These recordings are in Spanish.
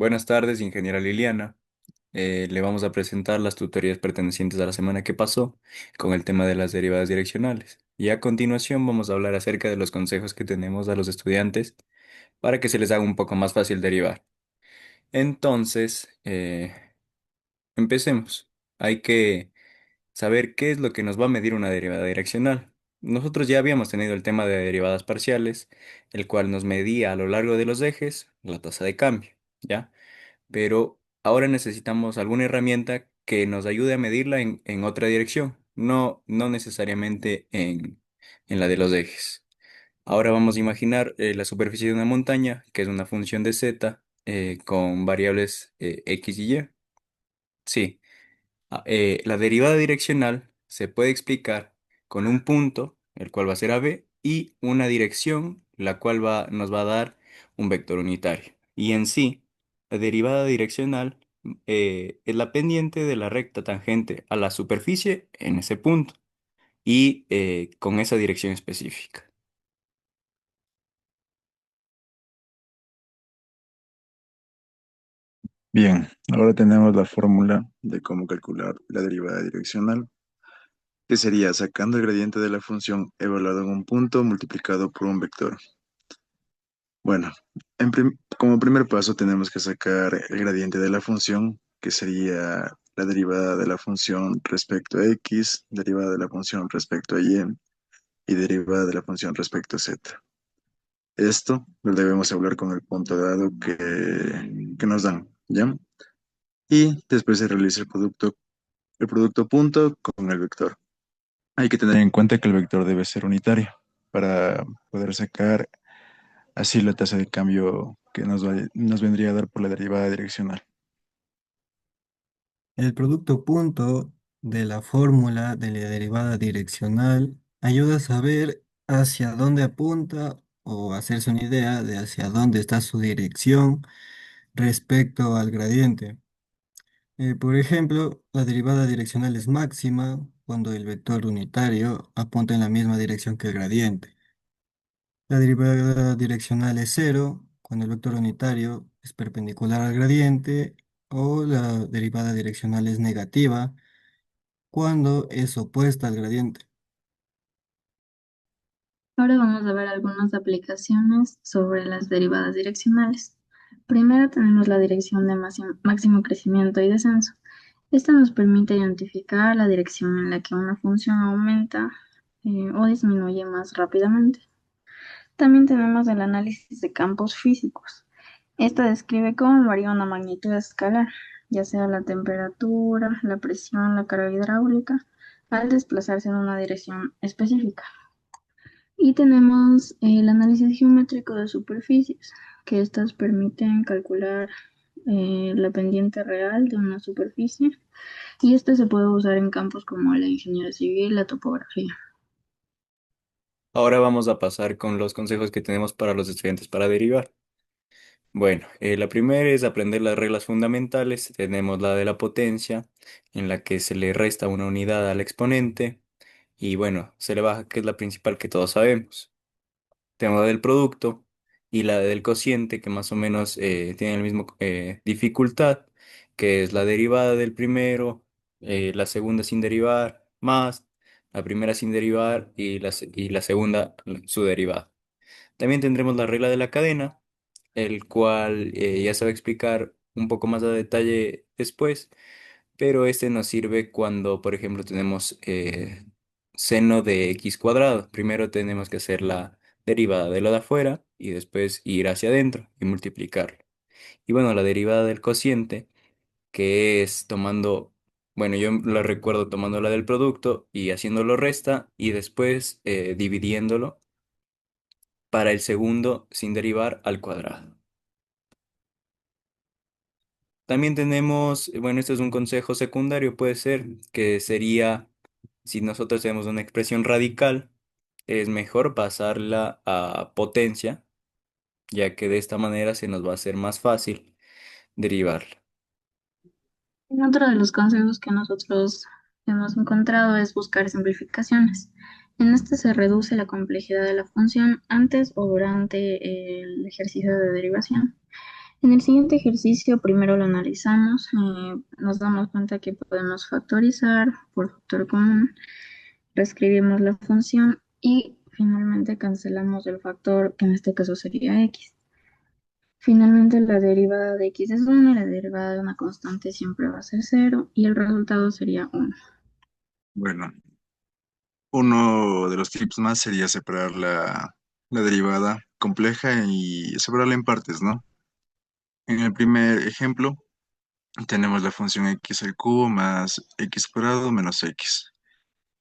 Buenas tardes, ingeniera Liliana. Le vamos a presentar las tutorías pertenecientes a la semana que pasó con el tema de las derivadas direccionales. Y a continuación vamos a hablar acerca de los consejos que tenemos a los estudiantes para que se les haga un poco más fácil derivar. Entonces, empecemos. Hay que saber qué es lo que nos va a medir una derivada direccional. Nosotros ya habíamos tenido el tema de derivadas parciales, el cual nos medía a lo largo de los ejes la tasa de cambio, ¿ya? Pero ahora necesitamos alguna herramienta que nos ayude a medirla en otra dirección, no necesariamente en la de los ejes. Ahora vamos a imaginar la superficie de una montaña, que es una función de z con variables x y y. Sí, la derivada direccional se puede explicar con un punto, el cual va a ser AB, y una dirección, la cual nos va a dar un vector unitario. Y en sí, la derivada direccional es la pendiente de la recta tangente a la superficie en ese punto y con esa dirección específica. Bien, ahora tenemos la fórmula de cómo calcular la derivada direccional, que sería sacando el gradiente de la función evaluado en un punto multiplicado por un vector. Bueno, como primer paso tenemos que sacar el gradiente de la función, que sería la derivada de la función respecto a x, derivada de la función respecto a y derivada de la función respecto a z. Esto lo debemos hablar con el punto dado que nos dan, ¿ya? Y después se realiza el producto punto con el vector. Hay que tener en cuenta que el vector debe ser unitario para poder sacar así la tasa de cambio que nos vendría a dar por la derivada direccional. El producto punto de la fórmula de la derivada direccional ayuda a saber hacia dónde apunta o hacerse una idea de hacia dónde está su dirección respecto al gradiente. Por ejemplo, la derivada direccional es máxima cuando el vector unitario apunta en la misma dirección que el gradiente. La derivada direccional es cero cuando el vector unitario es perpendicular al gradiente, o la derivada direccional es negativa cuando es opuesta al gradiente. Ahora vamos a ver algunas aplicaciones sobre las derivadas direccionales. Primero tenemos la dirección de máximo crecimiento y descenso. Esta nos permite identificar la dirección en la que una función aumenta o disminuye más rápidamente. También tenemos el análisis de campos físicos. Esta describe cómo varía una magnitud escalar, ya sea la temperatura, la presión, la carga hidráulica, al desplazarse en una dirección específica. Y tenemos el análisis geométrico de superficies, que estas permiten calcular la pendiente real de una superficie, y este se puede usar en campos como la ingeniería civil, la topografía. Ahora vamos a pasar con los consejos que tenemos para los estudiantes para derivar. Bueno, la primera es aprender las reglas fundamentales. Tenemos la de la potencia, en la que se le resta una unidad al exponente y bueno, se le baja, que es la principal que todos sabemos. Tenemos la del producto y la del cociente, que más o menos tiene el mismo dificultad, que es la derivada del primero, la segunda sin derivar, más la primera sin derivar y la segunda su derivada. También tendremos la regla de la cadena, el cual ya se va a explicar un poco más a detalle después, pero este nos sirve cuando, por ejemplo, tenemos seno de x cuadrado. Primero tenemos que hacer la derivada de lo de afuera y después ir hacia adentro y multiplicarlo. Y bueno, la derivada del cociente, que es tomando, bueno, yo la recuerdo tomando la del producto y haciéndolo resta y después dividiéndolo para el segundo sin derivar al cuadrado. También tenemos, bueno, esto es un consejo secundario, puede ser, que sería, si nosotros tenemos una expresión radical, es mejor pasarla a potencia, ya que de esta manera se nos va a hacer más fácil derivarla. Otro de los consejos que nosotros hemos encontrado es buscar simplificaciones. En este se reduce la complejidad de la función antes o durante el ejercicio de derivación. En el siguiente ejercicio, primero lo analizamos, nos damos cuenta que podemos factorizar por factor común, reescribimos la función y finalmente cancelamos el factor, que en este caso sería x. Finalmente, la derivada de x es 1 y la derivada de una constante siempre va a ser 0 y el resultado sería 1. Bueno, uno de los tips más sería separar la derivada compleja y separarla en partes, ¿no? En el primer ejemplo, tenemos la función x al cubo más x cuadrado menos x.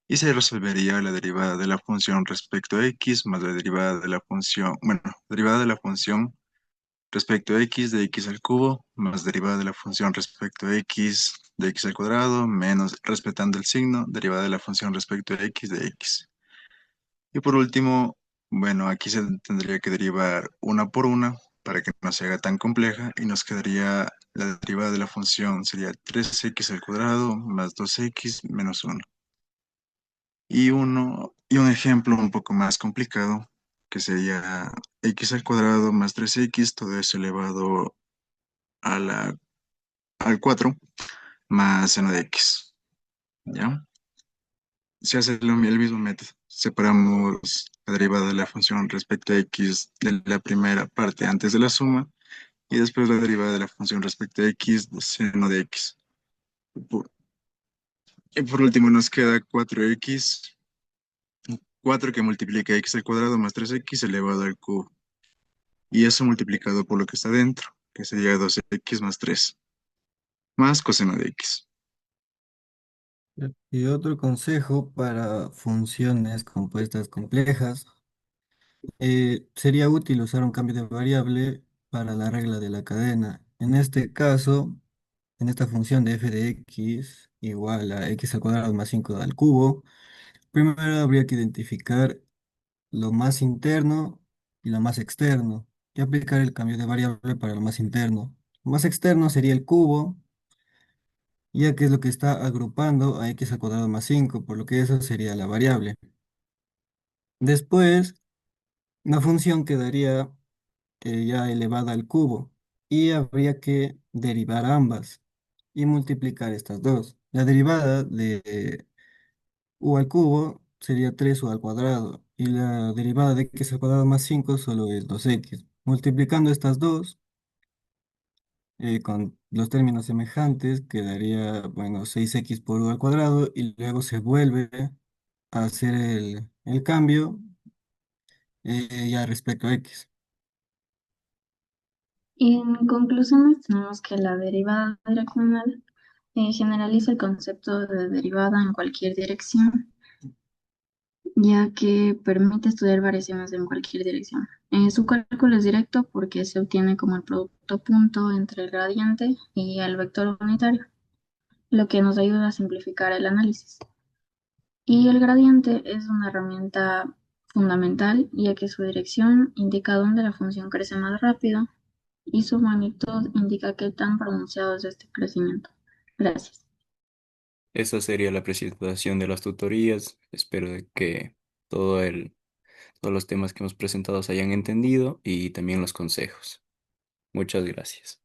Y se resolvería la derivada de la función respecto a x más la derivada de la función, bueno, derivada de la función respecto a x de x al cubo más derivada de la función respecto a x de x al cuadrado menos, respetando el signo, derivada de la función respecto a x de x. Y por último, bueno, aquí se tendría que derivar una por una para que no se haga tan compleja y nos quedaría la derivada de la función sería 3x al cuadrado más 2x menos 1. Y un ejemplo un poco más complicado, que sería x al cuadrado más 3x, todo eso elevado a al 4 más seno de x. ¿Ya? Se hace el mismo método. Separamos la derivada de la función respecto a x de la primera parte antes de la suma y después la derivada de la función respecto a x de seno de x. Por- y por último nos queda 4x, 4 que multiplica x al cuadrado más 3x elevado al cubo. Y eso multiplicado por lo que está dentro, que sería 2x más 3, más coseno de x. Y otro consejo para funciones compuestas complejas, sería útil usar un cambio de variable para la regla de la cadena. En este caso, en esta función de f de x igual a x al cuadrado más 5 al cubo, primero habría que identificar lo más interno y lo más externo y aplicar el cambio de variable para lo más interno. Lo más externo sería el cubo, ya que es lo que está agrupando a x al cuadrado más 5, por lo que eso sería la variable. Después, la función quedaría ya elevada al cubo y habría que derivar ambas y multiplicar estas dos. La derivada de u al cubo sería 3u al cuadrado y la derivada de x al cuadrado más 5 solo es 2x. Multiplicando estas dos con los términos semejantes quedaría, bueno, 6x por u al cuadrado y luego se vuelve a hacer el cambio ya respecto a x. En conclusiones, tenemos que la derivada direccional generaliza el concepto de derivada en cualquier dirección, ya que permite estudiar variaciones en cualquier dirección. Su cálculo es directo porque se obtiene como el producto punto entre el gradiente y el vector unitario, lo que nos ayuda a simplificar el análisis. Y el gradiente es una herramienta fundamental, ya que su dirección indica dónde la función crece más rápido y su magnitud indica qué tan pronunciado es este crecimiento. Gracias. Esa sería la presentación de las tutorías. Espero de que todo todos los temas que hemos presentado se hayan entendido y también los consejos. Muchas gracias.